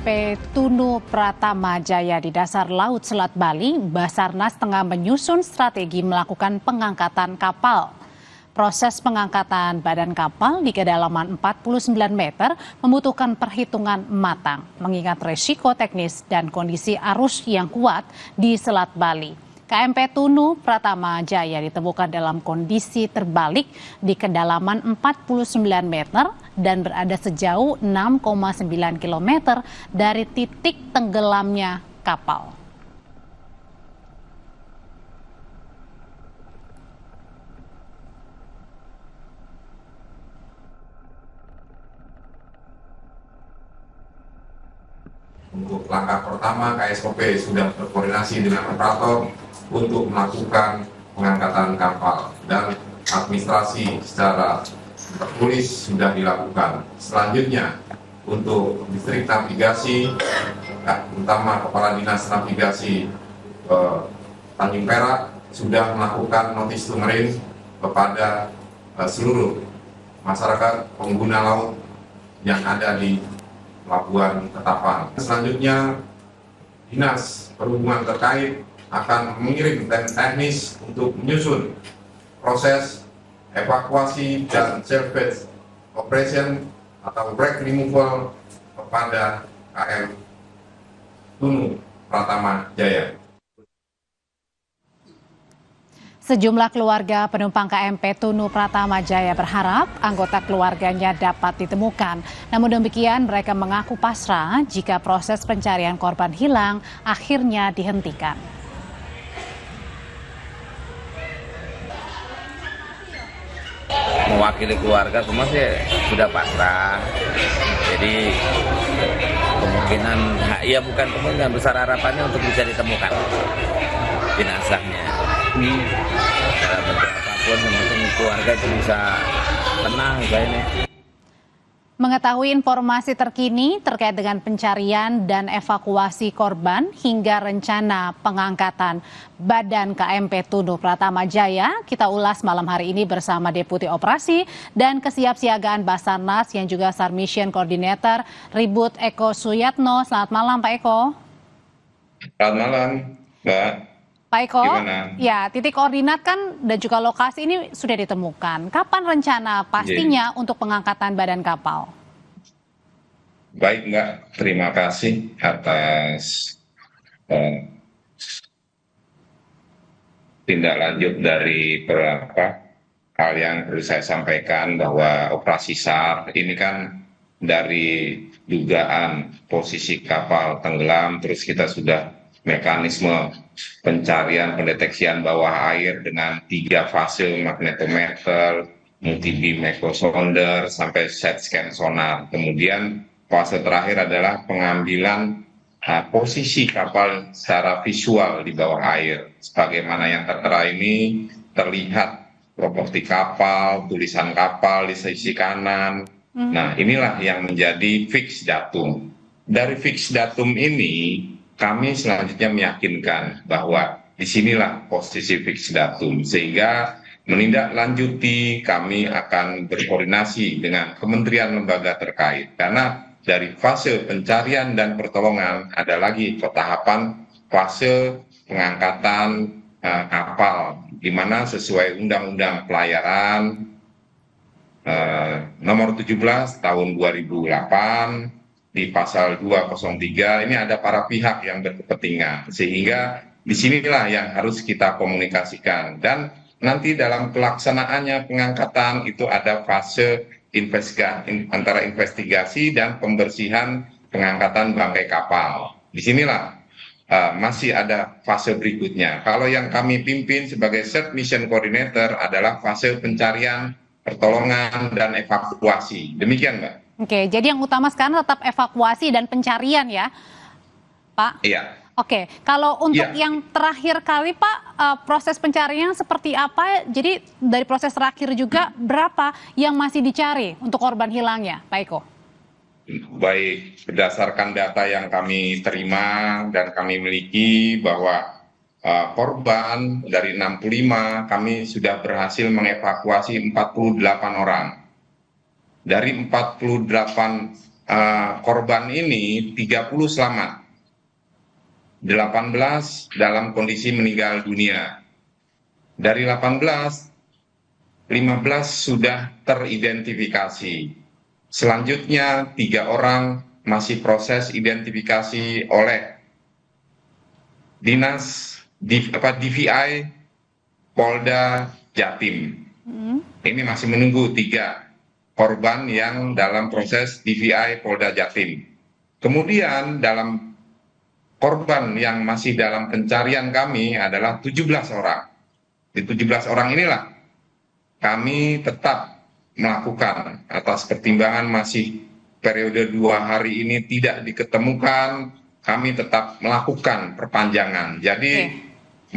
KMP Tunu Pratama Jaya di dasar Laut Selat Bali, Basarnas tengah menyusun strategi melakukan pengangkatan kapal. Proses pengangkatan badan kapal di kedalaman 49 meter membutuhkan perhitungan matang, mengingat resiko teknis dan kondisi arus yang kuat di Selat Bali. KMP Tunu Pratama Jaya ditemukan dalam kondisi terbalik di kedalaman 49 meter dan berada sejauh 6,9 km dari titik tenggelamnya kapal. Untuk langkah pertama, KSOP sudah berkoordinasi dengan operator untuk melakukan pengangkatan kapal dan administrasi secara tertulis sudah dilakukan. Selanjutnya, untuk distrik navigasi, terutama Kepala Dinas Navigasi Tanjung Perak sudah melakukan notice to marine kepada seluruh masyarakat pengguna laut yang ada di Pelabuhan Ketapang. Selanjutnya, Dinas Perhubungan terkait akan mengirim tim teknis untuk menyusun proses evakuasi dan salvage operation atau wreck removal kepada KM Tunu Pratama Jaya. Sejumlah keluarga penumpang KMP Tunu Pratama Jaya berharap anggota keluarganya dapat ditemukan. Namun demikian, mereka mengaku pasrah jika proses pencarian korban hilang akhirnya dihentikan. Mewakili keluarga semua sih sudah pasrah. Jadi kemungkinan, ya bukan kemungkinan, besar harapannya untuk bisa ditemukan jenazahnya. Dalam bentuk apapun, yang penting keluarga itu bisa tenang kayaknya. Mengetahui informasi terkini terkait dengan pencarian dan evakuasi korban hingga rencana pengangkatan badan KMP Tunu Pratama Jaya, kita ulas malam hari ini bersama Deputi Operasi dan Kesiapsiagaan Basarnas yang juga SAR Mission Coordinator Ribut Eko Suyatno. Selamat malam Pak Eko. Selamat malam Mbak. Pak Eko, gimana? Ya titik koordinat kan dan juga lokasi ini sudah ditemukan. Kapan rencana pastinya untuk pengangkatan badan kapal? Baik Mbak, terima kasih atas tindak lanjut dari beberapa hal yang perlu saya sampaikan, bahwa operasi SAR ini kan dari dugaan posisi kapal tenggelam, terus kita sudah mekanisme pencarian pendeteksian bawah air dengan 3 fase magnetometer, multi-beam echo sounder, sampai set scan sonar. Kemudian fase terakhir adalah pengambilan posisi kapal secara visual di bawah air. Sebagaimana yang tertera ini, terlihat properti kapal, tulisan kapal di sisi kanan. Nah, inilah yang menjadi fix datum. Dari fix datum ini, kami selanjutnya meyakinkan bahwa disinilah posisi fix datum, sehingga menindaklanjuti kami akan berkoordinasi dengan kementerian lembaga terkait, karena dari fase pencarian dan pertolongan ada lagi tahapan fase pengangkatan kapal, di mana sesuai Undang-Undang Pelayaran nomor 17 tahun 2008 di pasal 203 ini ada para pihak yang berkepentingan, sehingga disinilah yang harus kita komunikasikan, dan nanti dalam pelaksanaannya pengangkatan itu ada fase antara investigasi dan pembersihan pengangkatan bangkai kapal. Disinilah masih ada fase berikutnya. Kalau yang kami pimpin sebagai SAR Mission Coordinator adalah fase pencarian, pertolongan, dan evakuasi. Demikian Mbak. Oke, jadi yang utama sekarang tetap evakuasi dan pencarian ya, Pak? Iya. Oke, kalau untuk yang terakhir kali Pak, proses pencarian seperti apa? Jadi dari proses terakhir juga berapa yang masih dicari untuk korban hilangnya, Pak Eko? Baik, berdasarkan data yang kami terima dan kami miliki, bahwa korban dari 65 kami sudah berhasil mengevakuasi 48 orang. Dari 48 korban ini 30 selamat, 18 dalam kondisi meninggal dunia. Dari 18, 15 sudah teridentifikasi. Selanjutnya 3 orang masih proses identifikasi oleh Dinas DVI Polda Jatim. Ini masih menunggu 3 korban yang dalam proses DVI Polda Jatim. Kemudian dalam korban yang masih dalam pencarian kami adalah 17 orang. Di 17 orang inilah kami tetap melakukan atas pertimbangan masih periode 2 hari ini tidak diketemukan, kami tetap melakukan perpanjangan. Jadi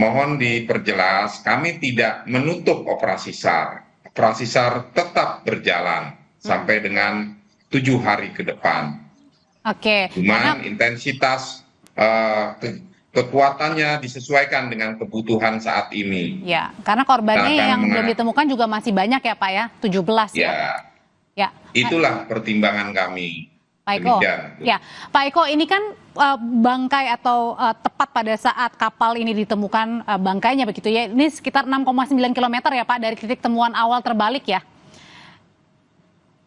mohon diperjelas, kami tidak menutup operasi SAR. Operasi SAR tetap berjalan sampai dengan 7 hari ke depan. Cuman intensitas kekuatannya disesuaikan dengan kebutuhan saat ini. Ya, karena korbannya yang belum ditemukan juga masih banyak ya Pak ya, 17 ya. Ya. Itulah pertimbangan kami. Pak Eko, ya Pak Eko, ini kan bangkai atau tepat pada saat kapal ini ditemukan bangkainya begitu ya, ini sekitar 6,9 km ya Pak dari titik temuan awal terbalik ya?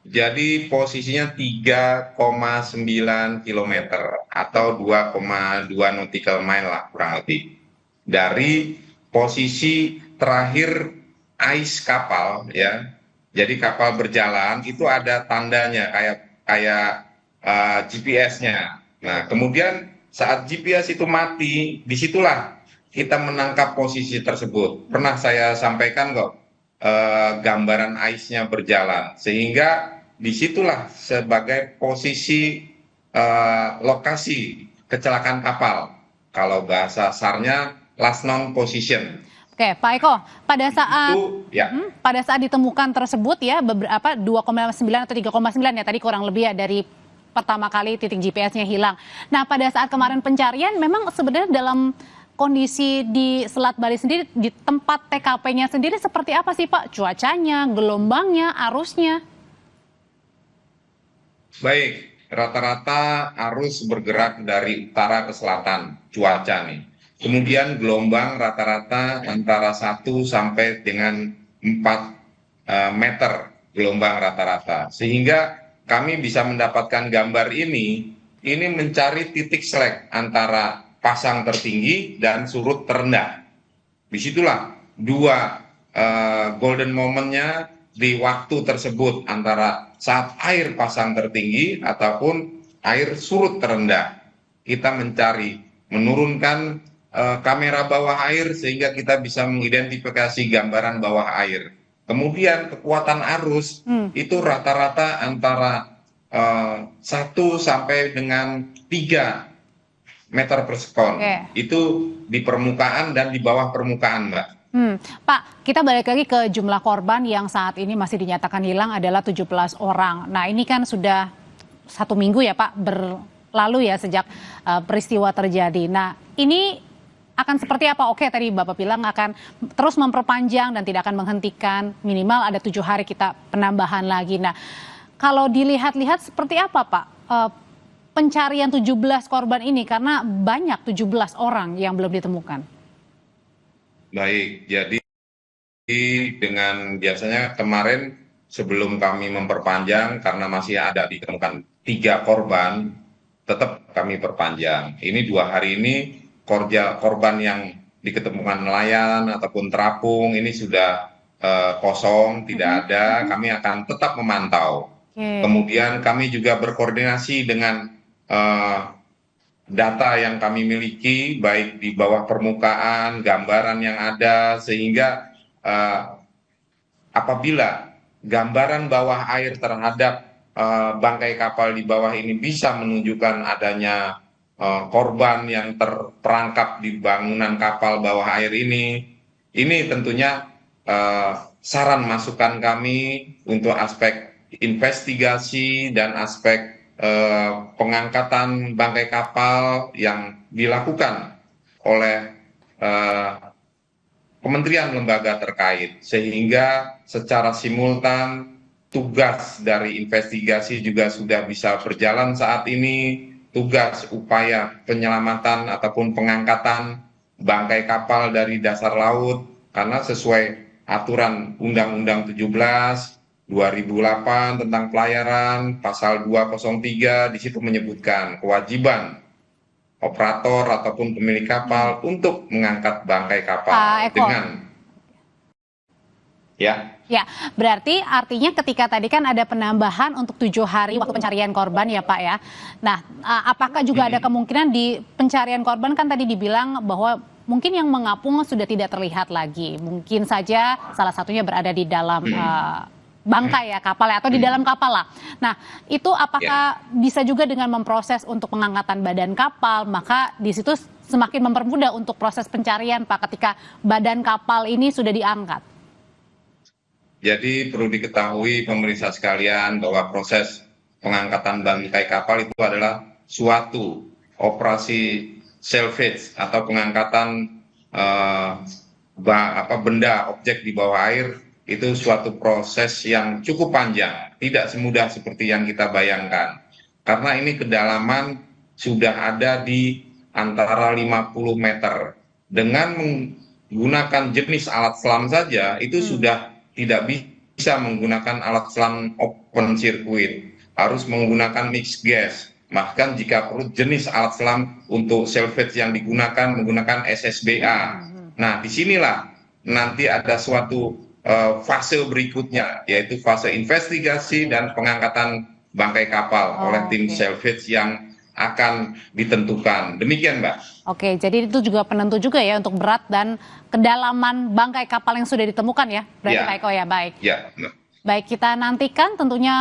Jadi posisinya 3,9 km atau 2,2 nautical mile lah kurang lebih. Dari posisi terakhir ais kapal ya. Jadi kapal berjalan itu ada tandanya kayak GPS-nya. Nah, kemudian saat GPS itu mati, disitulah kita menangkap posisi tersebut. Pernah saya sampaikan kok gambaran ais-nya berjalan, sehingga disitulah sebagai posisi lokasi kecelakaan kapal. Kalau bahasa SAR-nya last known position. Oke, Pak Eko, pada saat ditemukan tersebut ya beberapa 2,9 atau 3,9 ya tadi kurang lebih ya dari pertama kali titik GPS-nya hilang. Nah, pada saat kemarin pencarian memang sebenarnya dalam kondisi di Selat Bali sendiri, di tempat TKP-nya sendiri seperti apa sih Pak? Cuacanya, gelombangnya, arusnya? Baik, rata-rata arus bergerak dari utara ke selatan, cuaca nih. Kemudian gelombang rata-rata antara 1 sampai dengan 4 meter gelombang rata-rata. Sehingga kami bisa mendapatkan gambar ini mencari titik selek antara pasang tertinggi dan surut terendah. Disitulah 2 golden momentnya di waktu tersebut antara saat air pasang tertinggi ataupun air surut terendah. Kita mencari, menurunkan kamera bawah air sehingga kita bisa mengidentifikasi gambaran bawah air. Kemudian kekuatan arus itu rata-rata antara 1 sampai dengan 3 meter per sekon. Itu di permukaan dan di bawah permukaan, Mbak. Pak, kita balik lagi ke jumlah korban yang saat ini masih dinyatakan hilang adalah 17 orang. Nah, ini kan sudah 1 minggu ya Pak berlalu ya sejak peristiwa terjadi. Nah, ini akan seperti apa? Oke, tadi Bapak bilang akan terus memperpanjang dan tidak akan menghentikan, minimal ada 7 hari kita penambahan lagi. Nah, kalau dilihat-lihat seperti apa Pak pencarian 17 korban ini, karena banyak 17 orang yang belum ditemukan? Baik, jadi dengan biasanya kemarin sebelum kami memperpanjang karena masih ada ditemukan 3 korban, tetap kami perpanjang. Ini 2 hari ini korban yang diketemukan nelayan ataupun terapung ini sudah kosong, tidak ada. Kami akan tetap memantau. Kemudian kami juga berkoordinasi dengan data yang kami miliki, baik di bawah permukaan, gambaran yang ada, sehingga apabila gambaran bawah air terhadap bangkai kapal di bawah ini bisa menunjukkan adanya korban yang terperangkap di bangunan kapal bawah air ini tentunya saran masukan kami untuk aspek investigasi dan aspek pengangkatan bangkai kapal yang dilakukan oleh kementerian lembaga terkait, sehingga secara simultan tugas dari investigasi juga sudah bisa berjalan saat ini. Tugas upaya penyelamatan ataupun pengangkatan bangkai kapal dari dasar laut, karena sesuai aturan Undang-Undang 17 2008 tentang pelayaran, pasal 203 di situ menyebutkan kewajiban operator ataupun pemilik kapal untuk mengangkat bangkai kapal dengan Ya, berarti artinya ketika tadi kan ada penambahan untuk 7 hari waktu pencarian korban ya Pak ya. Nah, apakah juga ada kemungkinan di pencarian korban kan tadi dibilang bahwa mungkin yang mengapung sudah tidak terlihat lagi. Mungkin saja salah satunya berada di dalam bangkai ya kapal ya, atau di dalam kapal lah. Nah, itu apakah bisa juga dengan memproses untuk pengangkatan badan kapal, maka di situ semakin mempermudah untuk proses pencarian Pak ketika badan kapal ini sudah diangkat. Jadi perlu diketahui pemirsa sekalian bahwa proses pengangkatan bangkai kapal itu adalah suatu operasi salvage atau pengangkatan benda objek di bawah air, itu suatu proses yang cukup panjang, tidak semudah seperti yang kita bayangkan. Karena ini kedalaman sudah ada di antara 50 meter. Dengan menggunakan jenis alat selam saja itu sudah tidak bisa menggunakan alat selam open circuit, harus menggunakan mixed gas. Bahkan jika perlu jenis alat selam untuk salvage yang digunakan menggunakan SSBA. Nah, disinilah nanti ada suatu fase berikutnya, yaitu fase investigasi dan pengangkatan bangkai kapal oleh tim salvage yang akan ditentukan. Demikian, Mbak. Oke, jadi itu juga penentu juga ya untuk berat dan kedalaman bangkai kapal yang sudah ditemukan ya, berarti Pak Eko ya, baik. Ya. Baik, kita nantikan tentunya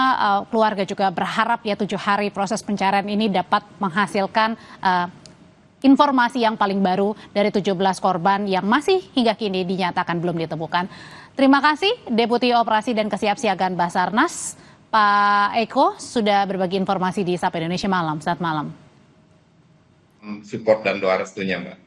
keluarga juga berharap ya 7 hari proses pencarian ini dapat menghasilkan informasi yang paling baru dari 17 korban yang masih hingga kini dinyatakan belum ditemukan. Terima kasih Deputi Operasi dan Kesiapsiagaan Basarnas, Pak Eko, sudah berbagi informasi di Sapa Indonesia Malam. Selamat malam. Support dan doa restunya, Mbak.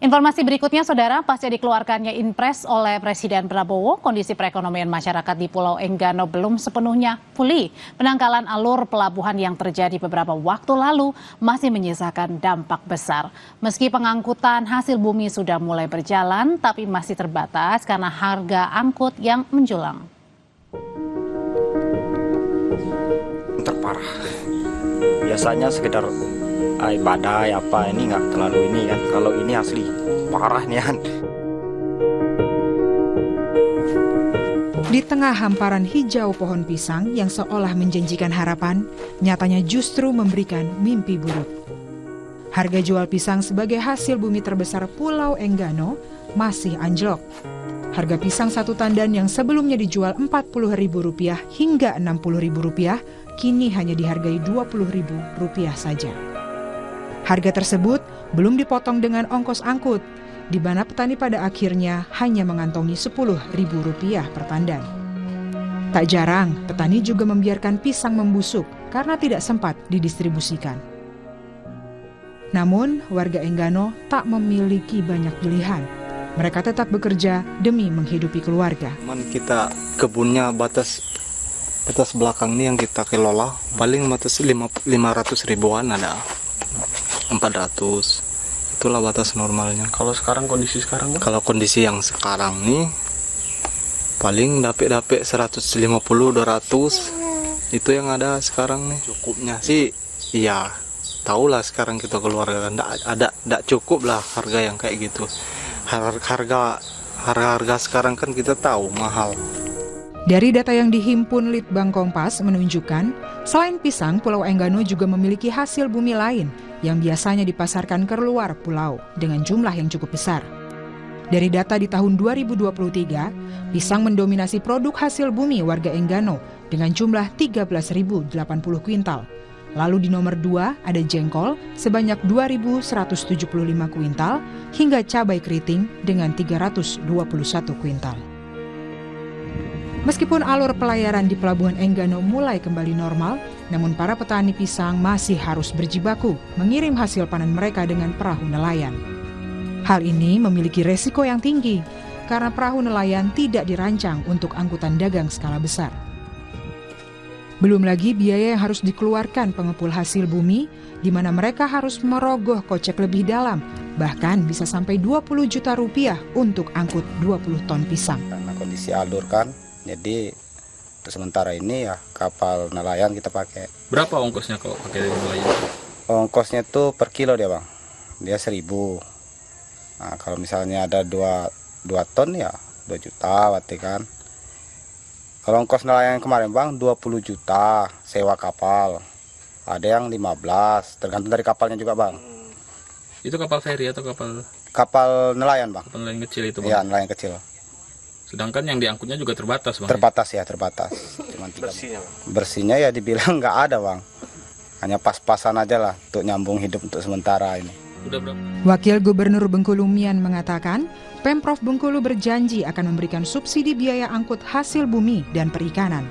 Informasi berikutnya, Saudara, pasca dikeluarkannya Inpres oleh Presiden Prabowo, kondisi perekonomian masyarakat di Pulau Enggano belum sepenuhnya pulih. Penangkalan alur pelabuhan yang terjadi beberapa waktu lalu masih menyisakan dampak besar. Meski pengangkutan hasil bumi sudah mulai berjalan, tapi masih terbatas karena harga angkut yang menjulang. Terparah. Biasanya sekedar badai apa ini nggak terlalu ini kan, kalau ini asli parah nih kan. Di tengah hamparan hijau pohon pisang yang seolah menjanjikan harapan, nyatanya justru memberikan mimpi buruk. Harga jual pisang sebagai hasil bumi terbesar Pulau Enggano masih anjlok. Harga pisang satu tandan yang sebelumnya dijual Rp40.000 hingga Rp60.000 kini hanya dihargai Rp20.000 saja. Harga tersebut belum dipotong dengan ongkos angkut, di mana petani pada akhirnya hanya mengantongi Rp10.000 per tandan. Tak jarang, petani juga membiarkan pisang membusuk karena tidak sempat didistribusikan. Namun, warga Enggano tak memiliki banyak pilihan. Mereka tetap bekerja demi menghidupi keluarga. Kita kebunnya batas belakang ini yang kita kelola, paling batas 500 ribuan ada. 400, itulah batas normalnya. Kalau sekarang kondisi sekarang? Kalau kondisi yang sekarang nih paling dapet 150-200 itu yang ada sekarang nih. Cukupnya sih iya, tahulah sekarang kita keluarga kan nggak cukup lah harga yang kayak gitu. Harga sekarang kan kita tahu mahal. Dari data yang dihimpun Litbang Kompas menunjukkan, selain pisang, Pulau Enggano juga memiliki hasil bumi lain yang biasanya dipasarkan ke luar pulau dengan jumlah yang cukup besar. Dari data di tahun 2023, pisang mendominasi produk hasil bumi warga Enggano dengan jumlah 13.080 kuintal. Lalu di nomor 2 ada jengkol sebanyak 2.175 kuintal hingga cabai keriting dengan 321 kuintal. Meskipun alur pelayaran di Pelabuhan Enggano mulai kembali normal, namun para petani pisang masih harus berjibaku mengirim hasil panen mereka dengan perahu nelayan. Hal ini memiliki resiko yang tinggi karena perahu nelayan tidak dirancang untuk angkutan dagang skala besar. Belum lagi biaya yang harus dikeluarkan pengepul hasil bumi, di mana mereka harus merogoh kocek lebih dalam, bahkan bisa sampai 20 juta rupiah untuk angkut 20 ton pisang. Karena kondisi alur kan, jadi untuk sementara ini ya kapal nelayan kita pakai. Berapa ongkosnya kalau pakai nelayan? Ongkosnya tuh per kilo dia bang, dia 1.000. Nah, kalau misalnya ada 2 ton ya 2 juta berarti kan. Kalau ongkos nelayan kemarin bang 20 juta sewa kapal, ada yang 15, tergantung dari kapalnya juga bang. Itu kapal feri atau kapal? Kapal nelayan bang. Kapal nelayan kecil itu bang? Iya nelayan kecil. Sedangkan yang diangkutnya juga terbatas bang? Terbatas ya, terbatas. Cuman bersihnya ya dibilang nggak ada bang, hanya pas-pasan aja lah untuk nyambung hidup untuk sementara ini. Udah berapa? Wakil Gubernur Bengkulu Mian mengatakan, Pemprov Bengkulu berjanji akan memberikan subsidi biaya angkut hasil bumi dan perikanan.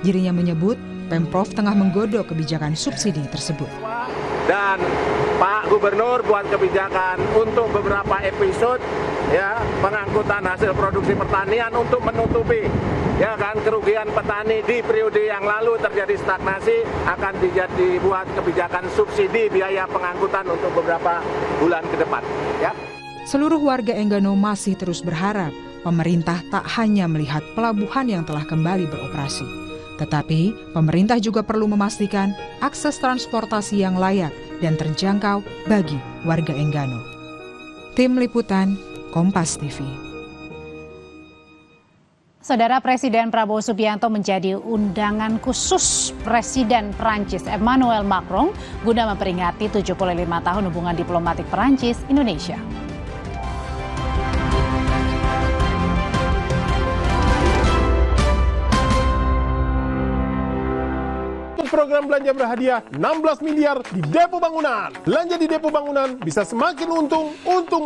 Dirinya menyebut Pemprov tengah menggodok kebijakan subsidi tersebut. Dan Pak Gubernur buat kebijakan untuk beberapa episode ya pengangkutan hasil produksi pertanian untuk menutupi ya kan kerugian petani di periode yang lalu terjadi stagnasi, akan dibuat kebijakan subsidi biaya pengangkutan untuk beberapa bulan ke depan ya. Seluruh warga Enggano masih terus berharap pemerintah tak hanya melihat pelabuhan yang telah kembali beroperasi, tetapi pemerintah juga perlu memastikan akses transportasi yang layak dan terjangkau bagi warga Enggano. Tim Liputan, Kompas TV. Saudara, Presiden Prabowo Subianto menjadi undangan khusus Presiden Prancis Emmanuel Macron guna memperingati 75 tahun hubungan diplomatik Prancis-Indonesia. Program belanja berhadiah 16 miliar di Depo Bangunan. Belanja di Depo Bangunan bisa semakin untung,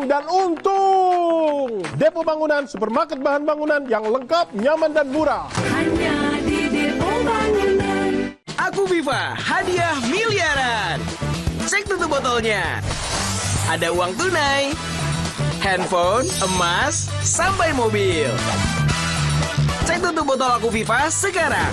dan untung. Depo Bangunan, supermarket bahan bangunan yang lengkap, nyaman dan murah. Hanya di Depo Bangunan. Aku Viva, hadiah miliaran. Cek tutup botolnya. Ada uang tunai, handphone, emas, sampai mobil. Cek tutup botol Aku Viva sekarang.